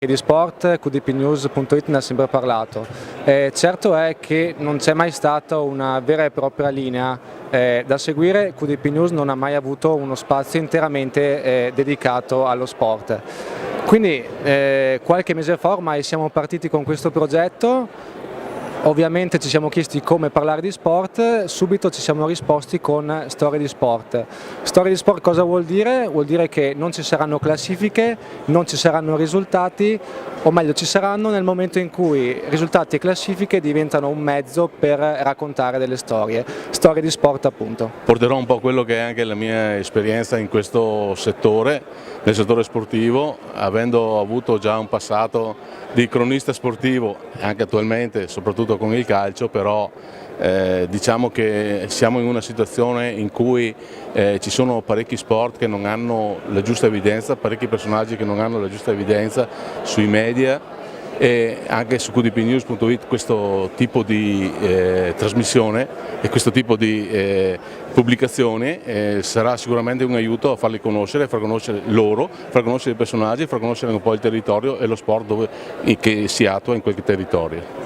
Di sport, qdpnews.it ne ha sempre parlato. Certo è che non c'è mai stata una vera e propria linea da seguire. QDP News non ha mai avuto uno spazio interamente dedicato allo sport. Quindi qualche mese fa ormai siamo partiti con questo progetto. Ovviamente ci siamo chiesti come parlare di sport, subito ci siamo risposti con storie di sport. Storie di sport cosa vuol dire? Vuol dire che non ci saranno classifiche, non ci saranno risultati, o meglio ci saranno nel momento in cui risultati e classifiche diventano un mezzo per raccontare delle storie di sport appunto. Porterò un po' quello che è anche la mia esperienza in questo settore, nel settore sportivo, avendo avuto già un passato di cronista sportivo, anche attualmente, soprattutto con il calcio, però diciamo che siamo in una situazione in cui ci sono parecchi sport che non hanno la giusta evidenza, parecchi personaggi che non hanno la giusta evidenza sui media, e anche su qdpnews.it questo tipo di trasmissione e questo tipo di pubblicazioni sarà sicuramente un aiuto a farli conoscere, a far conoscere loro, far conoscere i personaggi, far conoscere un po' il territorio e lo sport che si attua in quel territorio.